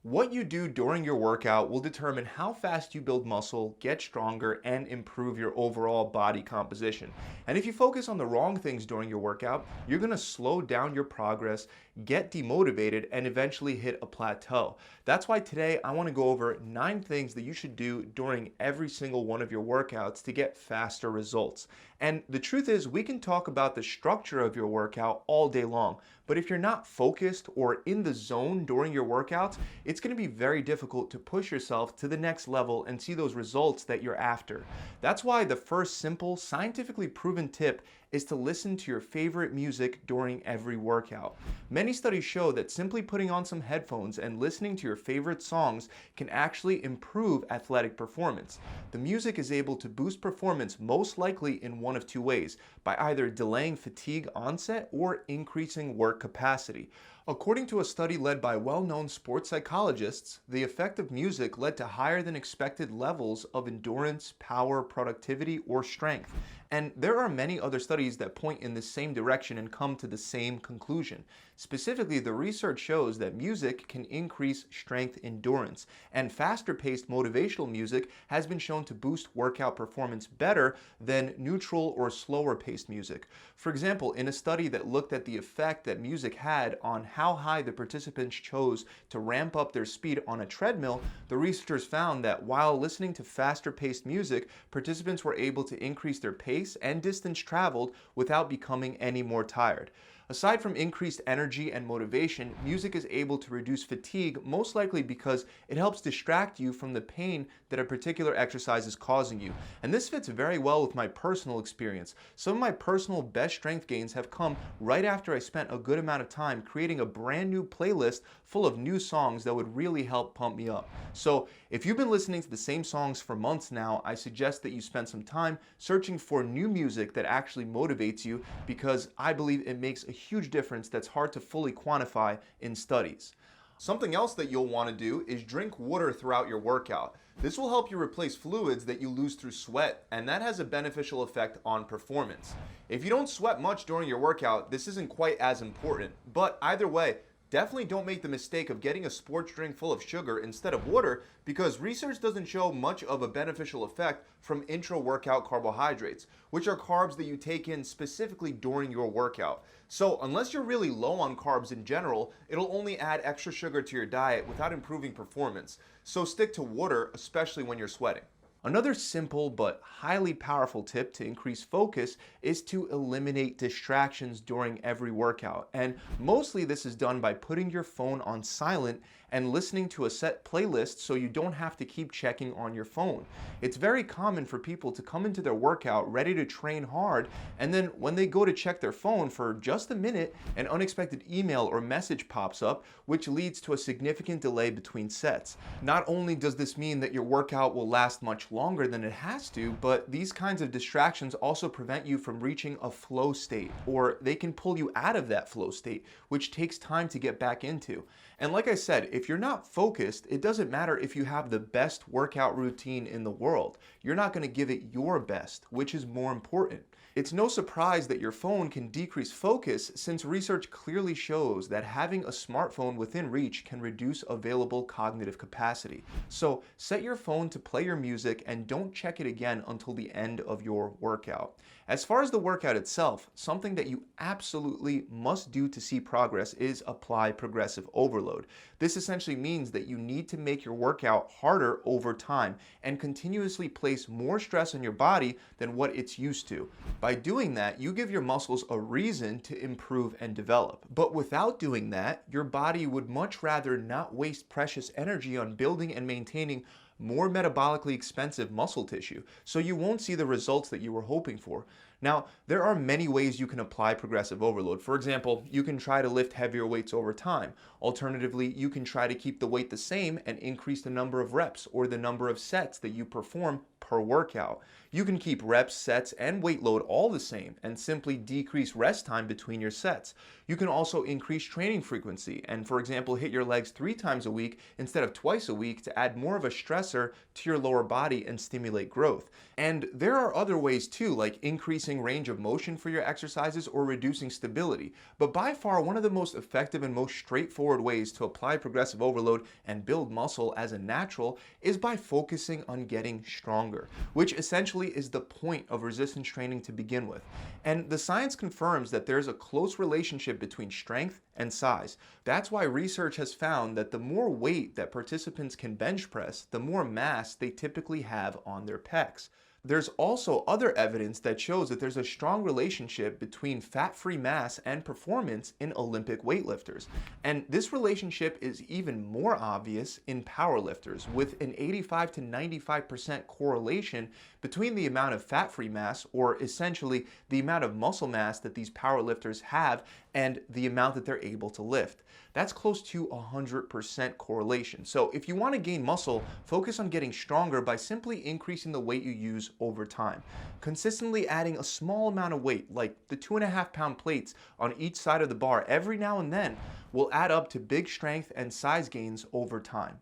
What you do during your workout will determine how fast you build muscle, get stronger, and improve your overall body composition. And if you focus on the wrong things during your workout, you're going to slow down your progress, get demotivated, and eventually hit a plateau. That's why today I want to go over 9 things that you should do during every single one of your workouts to get faster results. And the truth is, we can talk about the structure of your workout all day long, but if you're not focused or in the zone during your workouts, it's going to be very difficult to push yourself to the next level and see those results that you're after. That's why the first simple, scientifically proven tip is to listen to your favorite music during every workout. Many studies show that simply putting on some headphones and listening to your favorite songs can actually improve athletic performance. The music is able to boost performance most likely in one of two ways, by either delaying fatigue onset or increasing work capacity. According to a study led by well-known sports psychologists, the effect of music led to higher than expected levels of endurance, power, productivity, or strength. And there are many other studies that point in the same direction and come to the same conclusion. Specifically, the research shows that music can increase strength endurance, and faster-paced motivational music has been shown to boost workout performance better than neutral or slower-paced music. For example, in a study that looked at the effect that music had on how high the participants chose to ramp up their speed on a treadmill, the researchers found that while listening to faster-paced music, participants were able to increase their pace and distance traveled without becoming any more tired. Aside from increased energy and motivation, music is able to reduce fatigue, most likely because it helps distract you from the pain that a particular exercise is causing you. And this fits very well with my personal experience. Some of my personal best strength gains have come right after I spent a good amount of time creating a brand new playlist full of new songs that would really help pump me up. So if you've been listening to the same songs for months now, I suggest that you spend some time searching for new music that actually motivates you, because I believe it makes a huge difference that's hard to fully quantify in studies. Something else that you'll want to do is drink water throughout your workout. This will help you replace fluids that you lose through sweat, and that has a beneficial effect on performance. If you don't sweat much during your workout, this isn't quite as important, but either way, definitely don't make the mistake of getting a sports drink full of sugar instead of water, because research doesn't show much of a beneficial effect from intra-workout carbohydrates, which are carbs that you take in specifically during your workout. So unless you're really low on carbs in general, it'll only add extra sugar to your diet without improving performance. So stick to water, especially when you're sweating. Another simple but highly powerful tip to increase focus is to eliminate distractions during every workout. And mostly this is done by putting your phone on silent and listening to a set playlist so you don't have to keep checking on your phone. It's very common for people to come into their workout ready to train hard, and then when they go to check their phone for just a minute, an unexpected email or message pops up, which leads to a significant delay between sets. Not only does this mean that your workout will last much longer than it has to, but these kinds of distractions also prevent you from reaching a flow state, or they can pull you out of that flow state, which takes time to get back into. And like I said, if you're not focused, it doesn't matter if you have the best workout routine in the world. You're not going to give it your best, which is more important. It's no surprise that your phone can decrease focus, since research clearly shows that having a smartphone within reach can reduce available cognitive capacity. So set your phone to play your music and don't check it again until the end of your workout. As far as the workout itself, something that you absolutely must do to see progress is apply progressive overload. This essentially means that you need to make your workout harder over time and continuously place more stress on your body than what it's used to. By doing that, you give your muscles a reason to improve and develop. But without doing that, your body would much rather not waste precious energy on building and maintaining more metabolically expensive muscle tissue, so you won't see the results that you were hoping for. Now, there are many ways you can apply progressive overload. For example, you can try to lift heavier weights over time. Alternatively, you can try to keep the weight the same and increase the number of reps or the number of sets that you perform per per workout. You can keep reps, sets, and weight load all the same and simply decrease rest time between your sets. You can also increase training frequency and, for example, hit your legs 3 times a week instead of twice a week to add more of a stressor to your lower body and stimulate growth. And there are other ways too, like increasing range of motion for your exercises or reducing stability. But by far, one of the most effective and most straightforward ways to apply progressive overload and build muscle as a natural is by focusing on getting stronger, which essentially is the point of resistance training to begin with. And the science confirms that there's a close relationship between strength and size. That's why research has found that the more weight that participants can bench press, the more mass they typically have on their pecs. There's also other evidence that shows that there's a strong relationship between fat-free mass and performance in Olympic weightlifters. And this relationship is even more obvious in powerlifters, with an 85 to 95% correlation between the amount of fat-free mass, or essentially the amount of muscle mass that these powerlifters have, and the amount that they're able to lift. That's close to 100% correlation. So if you want to gain muscle, focus on getting stronger by simply increasing the weight you use over time. Consistently adding a small amount of weight, like the 2.5-pound plates on each side of the bar every now and then, will add up to big strength and size gains over time.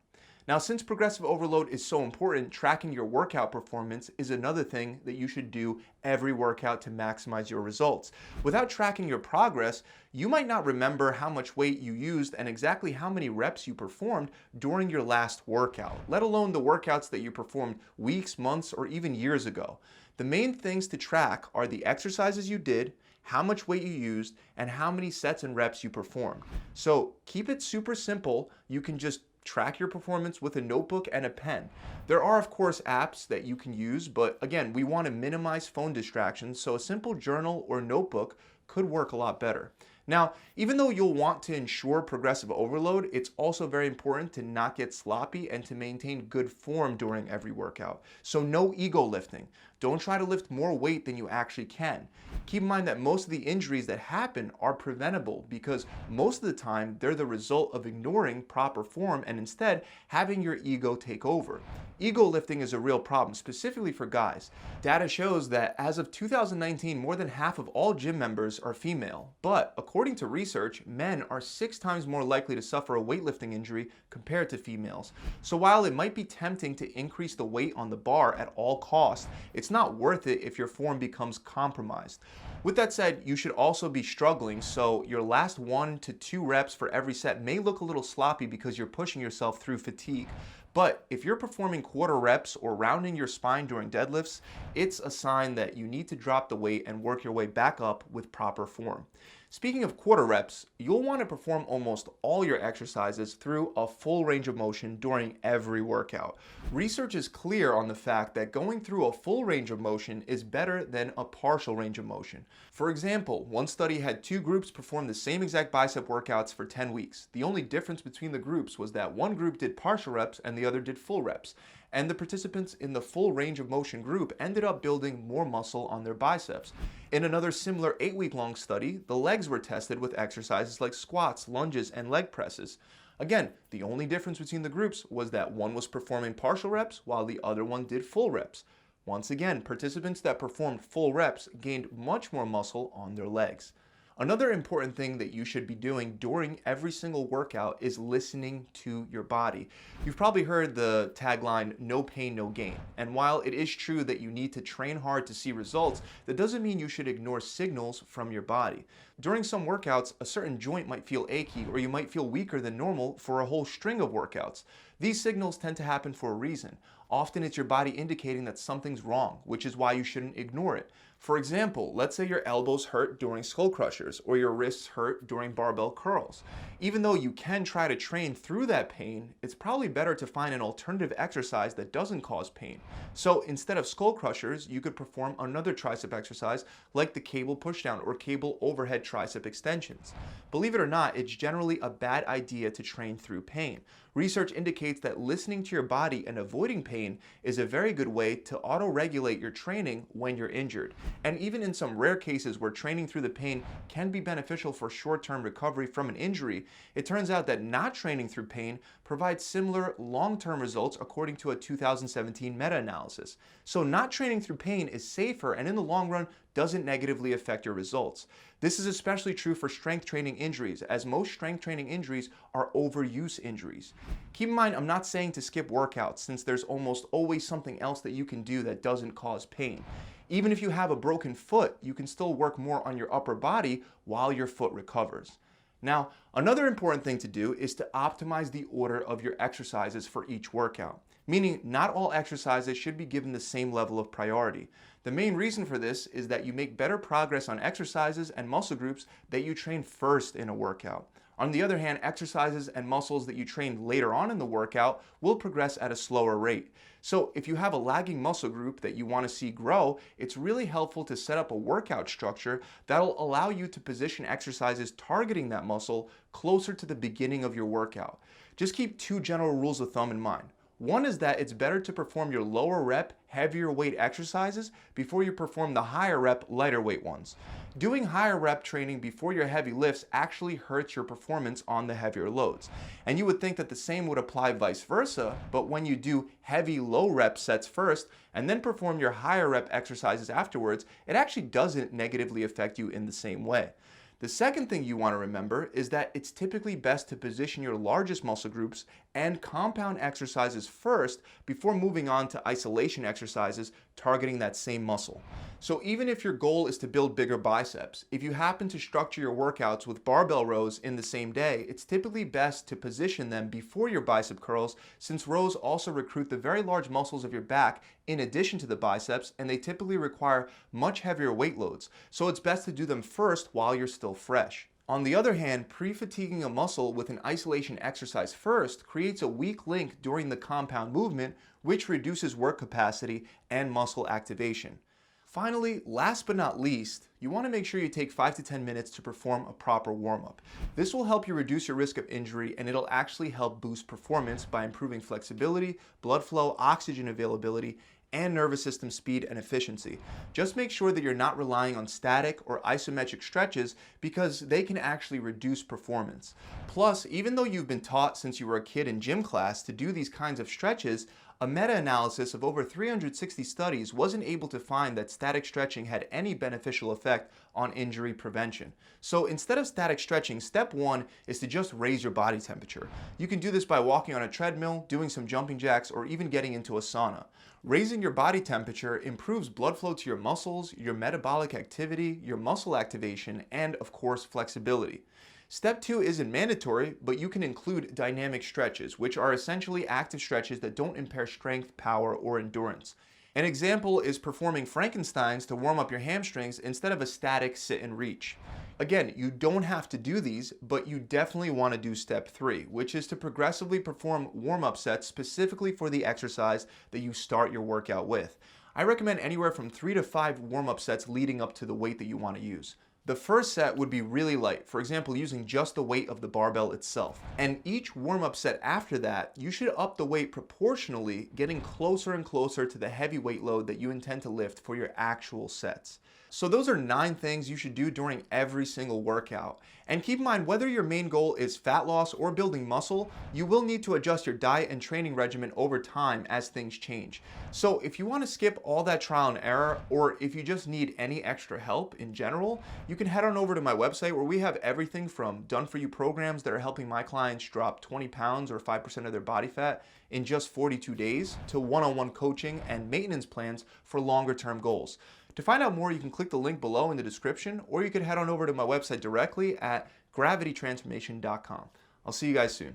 Now, since progressive overload is so important, tracking your workout performance is another thing that you should do every workout to maximize your results. Without tracking your progress, you might not remember how much weight you used and exactly how many reps you performed during your last workout, let alone the workouts that you performed weeks, months, or even years ago. The main things to track are the exercises you did, how much weight you used, and how many sets and reps you performed. So keep it super simple. You can just track your performance with a notebook and a pen. There are, of course, apps that you can use, but again, we want to minimize phone distractions, so a simple journal or notebook could work a lot better. Now, even though you'll want to ensure progressive overload, it's also very important to not get sloppy and to maintain good form during every workout. So no ego lifting. Don't try to lift more weight than you actually can. Keep in mind that most of the injuries that happen are preventable because most of the time they're the result of ignoring proper form and instead having your ego take over. Ego lifting is a real problem, specifically for guys. Data shows that as of 2019, more than half of all gym members are female. But according to research, men are 6 times more likely to suffer a weightlifting injury compared to females. So while it might be tempting to increase the weight on the bar at all costs, it's not worth it if your form becomes compromised. With that said, you should also be struggling, so your last 1 to 2 reps for every set may look a little sloppy because you're pushing yourself through fatigue. But if you're performing quarter reps or rounding your spine during deadlifts, it's a sign that you need to drop the weight and work your way back up with proper form. Speaking of quarter reps, you'll want to perform almost all your exercises through a full range of motion during every workout. Research is clear on the fact that going through a full range of motion is better than a partial range of motion. For example, one study had 2 groups perform the same exact bicep workouts for 10 weeks. The only difference between the groups was that one group did partial reps and the other did full reps. And the participants in the full range of motion group ended up building more muscle on their biceps. In another similar 8-week-long study, the legs were tested with exercises like squats, lunges, and leg presses. Again, the only difference between the groups was that one was performing partial reps while the other one did full reps. Once again, participants that performed full reps gained much more muscle on their legs. Another important thing that you should be doing during every single workout is listening to your body. You've probably heard the tagline, no pain, no gain. And while it is true that you need to train hard to see results, that doesn't mean you should ignore signals from your body. During some workouts, a certain joint might feel achy or you might feel weaker than normal for a whole string of workouts. These signals tend to happen for a reason. Often it's your body indicating that something's wrong, which is why you shouldn't ignore it. For example, let's say your elbows hurt during skull crushers or your wrists hurt during barbell curls. Even though you can try to train through that pain, it's probably better to find an alternative exercise that doesn't cause pain. So instead of skull crushers, you could perform another tricep exercise like the cable pushdown or cable overhead tricep extensions. Believe it or not, it's generally a bad idea to train through pain. Research indicates that listening to your body and avoiding pain is a very good way to auto-regulate your training when you're injured. And even in some rare cases where training through the pain can be beneficial for short-term recovery from an injury, it turns out that not training through pain provides similar long-term results according to a 2017 meta-analysis. So not training through pain is safer and in the long run doesn't negatively affect your results. This is especially true for strength training injuries, as most strength training injuries are overuse injuries. Keep in mind, I'm not saying to skip workouts, since there's almost always something else that you can do that doesn't cause pain. Even if you have a broken foot, you can still work more on your upper body while your foot recovers. Now, another important thing to do is to optimize the order of your exercises for each workout, meaning not all exercises should be given the same level of priority. The main reason for this is that you make better progress on exercises and muscle groups that you train first in a workout. On the other hand, exercises and muscles that you train later on in the workout will progress at a slower rate. So if you have a lagging muscle group that you want to see grow, it's really helpful to set up a workout structure that'll allow you to position exercises targeting that muscle closer to the beginning of your workout. Just keep two general rules of thumb in mind. One is that it's better to perform your lower rep, heavier weight exercises before you perform the higher rep, lighter weight ones. Doing higher rep training before your heavy lifts actually hurts your performance on the heavier loads. And you would think that the same would apply vice versa, but when you do heavy low rep sets first and then perform your higher rep exercises afterwards, it actually doesn't negatively affect you in the same way. The second thing you want to remember is that it's typically best to position your largest muscle groups and compound exercises first before moving on to isolation exercises targeting that same muscle. So even if your goal is to build bigger biceps, if you happen to structure your workouts with barbell rows in the same day, it's typically best to position them before your bicep curls, since rows also recruit the very large muscles of your back in addition to the biceps, and they typically require much heavier weight loads. So it's best to do them first while you're still fresh. On the other hand, pre-fatiguing a muscle with an isolation exercise first creates a weak link during the compound movement, which reduces work capacity and muscle activation. Finally, last but not least, you want to make sure you take 5 to 10 minutes to perform a proper warm-up. This will help you reduce your risk of injury, and it'll actually help boost performance by improving flexibility, blood flow, oxygen availability, and nervous system speed and efficiency. Just make sure that you're not relying on static or isometric stretches, because they can actually reduce performance. Plus, even though you've been taught since you were a kid in gym class to do these kinds of stretches, a meta-analysis of over 360 studies wasn't able to find that static stretching had any beneficial effect on injury prevention. So instead of static stretching, step one is to just raise your body temperature. You can do this by walking on a treadmill, doing some jumping jacks, or even getting into a sauna. Raising your body temperature improves blood flow to your muscles, your metabolic activity, your muscle activation, and of course, flexibility. Step 2 isn't mandatory, but you can include dynamic stretches, which are essentially active stretches that don't impair strength, power, or endurance. An example is performing Frankensteins to warm up your hamstrings instead of a static sit and reach. Again, you don't have to do these, but you definitely want to do step 3, which is to progressively perform warm-up sets specifically for the exercise that you start your workout with. I recommend anywhere from 3 to 5 warm-up sets leading up to the weight that you want to use. The first set would be really light, for example, using just the weight of the barbell itself. And each warm-up set after that, you should up the weight proportionally, getting closer and closer to the heavy weight load that you intend to lift for your actual sets. So those are 9 things you should do during every single workout. And keep in mind, whether your main goal is fat loss or building muscle, you will need to adjust your diet and training regimen over time as things change. So if you want to skip all that trial and error, or if you just need any extra help in general, you can head on over to my website, where we have everything from done-for-you programs that are helping my clients drop 20 pounds or 5% of their body fat in just 42 days, to one-on-one coaching and maintenance plans for longer-term goals. To find out more, you can click the link below in the description, or you can head on over to my website directly at gravitytransformation.com. I'll see you guys soon.